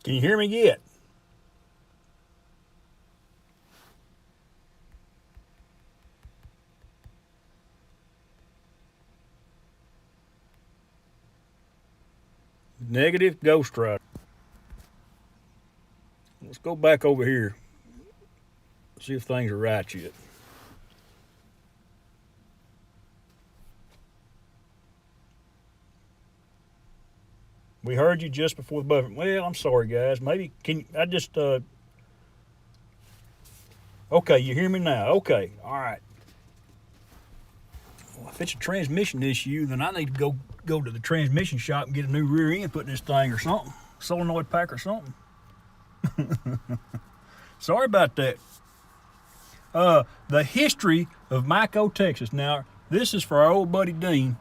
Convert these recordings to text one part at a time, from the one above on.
Can you hear me yet? Negative Ghost Rider. Let's go back over here. See if things are right yet. We heard you just before the buffer. Well, I'm sorry, guys. Maybe can I just Okay, you hear me now? Okay, all right. Well, if it's a transmission issue, then I need to go to the transmission shop and get a new rear end put in this thing or something, solenoid pack or something. Sorry about that. The history of Mico, Texas. Now, this is for our old buddy Dean.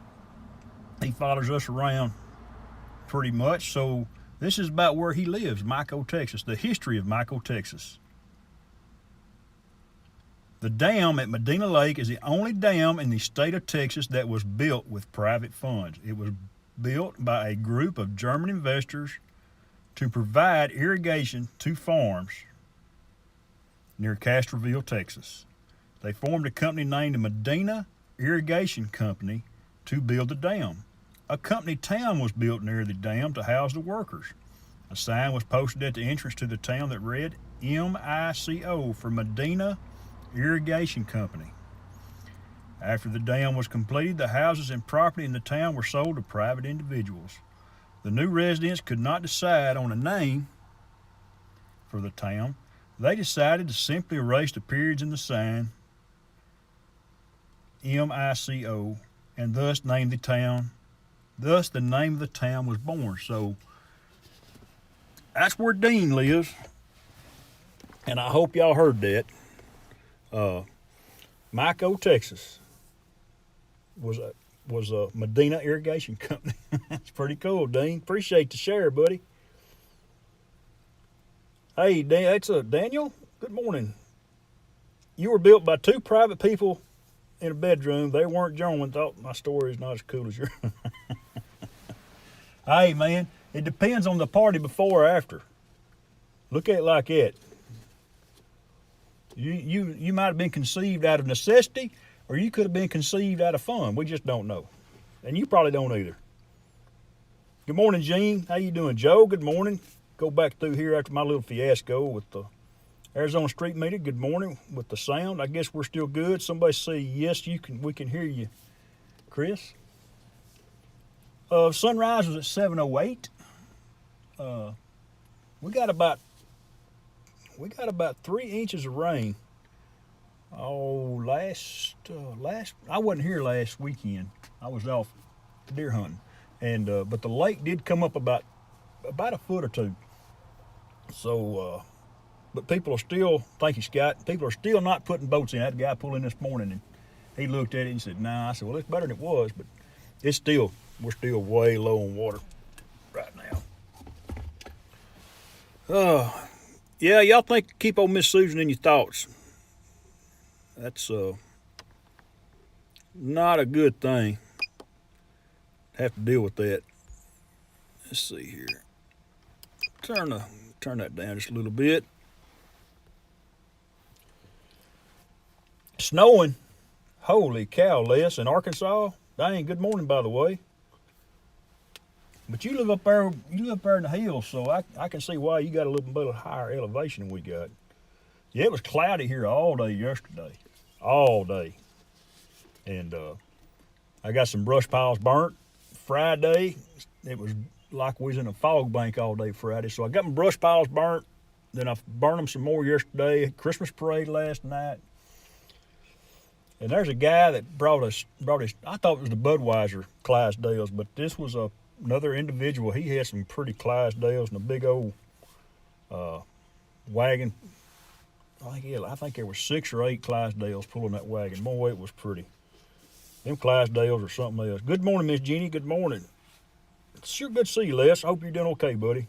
He follows us around pretty much. So this is about where he lives, Mico, Texas. The history of Mico, Texas. The dam at Medina Lake is the only dam in the state of Texas that was built with private funds. It was built by a group of German investors to provide irrigation to farms near Castroville, Texas. They formed a company named the Medina Irrigation Company to build the dam. A company town was built near the dam to house the workers. A sign was posted at the entrance to the town that read MICO for Medina Irrigation Company. After the dam was completed, the houses and property in the town were sold to private individuals. The new residents could not decide on a name for the town. They decided to simply erase the periods in the sign MICO and thus named the town. Thus the name of the town was born. So that's where Dean lives, and I hope y'all heard that. Mico, Texas was a Medina Irrigation Company. That's pretty cool, Dean. Appreciate the share, buddy. Hey, that's Daniel. Good morning. You were built by two private people in a bedroom. They weren't German. Thought my story is not as cool as yours. Hey, man, it depends on the party before or after. Look at it like that. You might have been conceived out of necessity, or you could have been conceived out of fun. We just don't know. And you probably don't either. Good morning, Gene. How you doing? Joe, good morning. Go back through here after my little fiasco with the Arizona Street Meter. Good morning with the sound. I guess we're still good. Somebody say yes, we can hear you, Chris. Sunrise was at 7:08. We got about 3 inches of rain. Oh, I wasn't here last weekend. I was off deer hunting, and but the lake did come up about a foot or two. So, but people are still, thank you, Scott. People are still not putting boats in. I had a guy pull in this morning, and he looked at it and said, "Nah." I said, "Well, it's better than it was, but we're still way low on water right now." Yeah, y'all think keep old Miss Susan in your thoughts. That's not a good thing. Have to deal with that. Let's see here. Turn that down just a little bit. Snowing. Holy cow, Les, in Arkansas. Dang, good morning, by the way. But you live up there in the hills, so I can see why you got a little bit of higher elevation than we got. Yeah, it was cloudy here all day yesterday. All day. And I got some brush piles burnt. Friday, it was like we was in a fog bank all day Friday. So I got my brush piles burnt. Then I burned them some more yesterday. Christmas parade last night. And there's a guy that brought his, I thought it was the Budweiser Clydesdales, but this was another individual. He had some pretty Clydesdales and a big old wagon. I think there were 6 or 8 Clydesdales pulling that wagon. Boy, it was pretty. Them Clydesdales or something else. Good morning, Miss Jeannie. Good morning. It's sure good to see you, Les. I hope you're doing okay, buddy.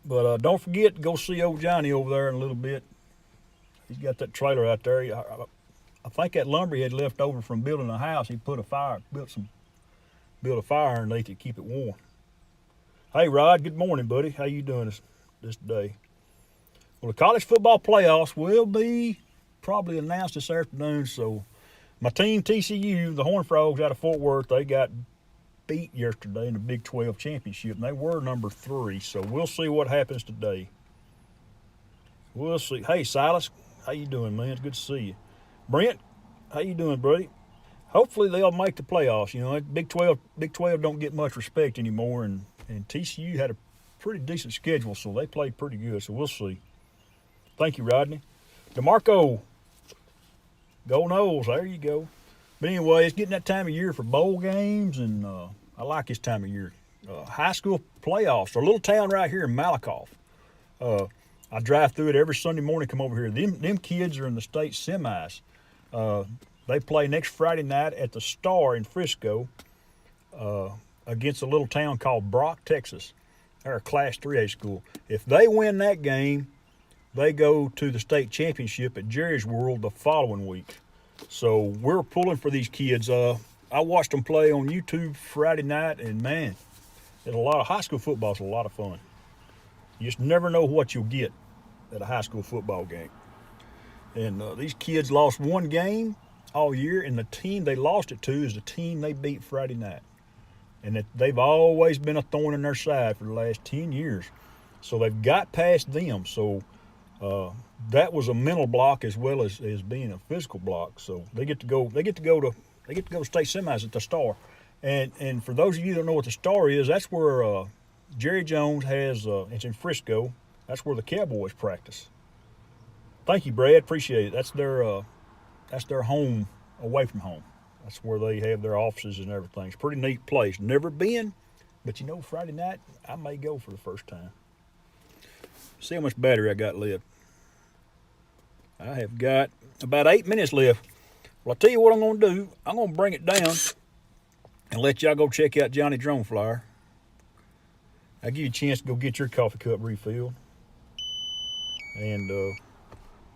But don't forget to go see old Johnny over there in a little bit. He's got that trailer out there. I think that lumber he had left over from building a house, he put built a fire underneath it to keep it warm. Hey, Rod, good morning, buddy. How you doing this day? Well, the college football playoffs will be probably announced this afternoon, so my team, TCU, the Horned Frogs out of Fort Worth, they got beat yesterday in the Big 12 championship, and they were number 3, so we'll see what happens today. We'll see. Hey, Silas, how you doing, man? It's good to see you. Brent, how you doing, buddy? Hopefully they'll make the playoffs. You know, Big 12 don't get much respect anymore, and TCU had a pretty decent schedule, so they played pretty good, so we'll see. Thank you, Rodney. DeMarco, go Noles, there you go. But anyway, it's getting that time of year for bowl games, and I like this time of year. High school playoffs. A little town right here in Malakoff. I drive through it every Sunday morning, come over here. Them kids are in the state semis. They play next Friday night at the Star in Frisco against a little town called Brock, Texas. They're a Class 3A school. If they win that game, they go to the state championship at Jerry's World the following week. So we're pulling for these kids. I watched them play on YouTube Friday night, and man, it's a lot of high school football. It's a lot of fun. You just never know what you'll get at a high school football game. And these kids lost one game all year, and the team they lost it to is the team they beat Friday night. And they've always been a thorn in their side for the last 10 years. So they've got past them. So that was a mental block as well as being a physical block. So they get to go to state semis at the Star. And for those of you that don't know what the Star is, that's where Jerry Jones has it's in Frisco. That's where the Cowboys practice. Thank you, Brad. Appreciate it. That's their home away from home. That's where they have their offices and everything. It's a pretty neat place. Never been, but Friday night I may go for the first time. See how much battery I got left. I have got about 8 minutes left. Well, I'll tell you what I'm going to do. I'm going to bring it down and let y'all go check out Johnny Drone Flyer. I'll give you a chance to go get your coffee cup refilled. And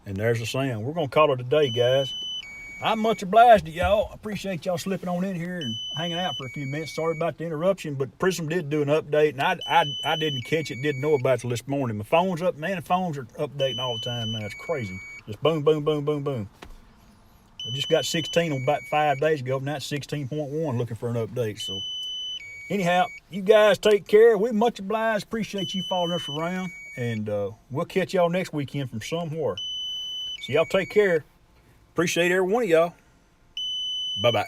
there's the sound. We're going to call it a day, guys. I'm much obliged to y'all. I appreciate y'all slipping on in here and hanging out for a few minutes. Sorry about the interruption, but Prism did do an update, and I didn't catch it, didn't know about it till this morning. My phone's up, man. The phones are updating all the time now. It's crazy. Just boom, boom, boom, boom, boom. I just got 16 on about 5 days ago. Now it's 16.1 looking for an update. So anyhow, you guys take care. We're much obliged. Appreciate you following us around, and we'll catch y'all next weekend from somewhere. So y'all take care. Appreciate every one of y'all. Bye-bye.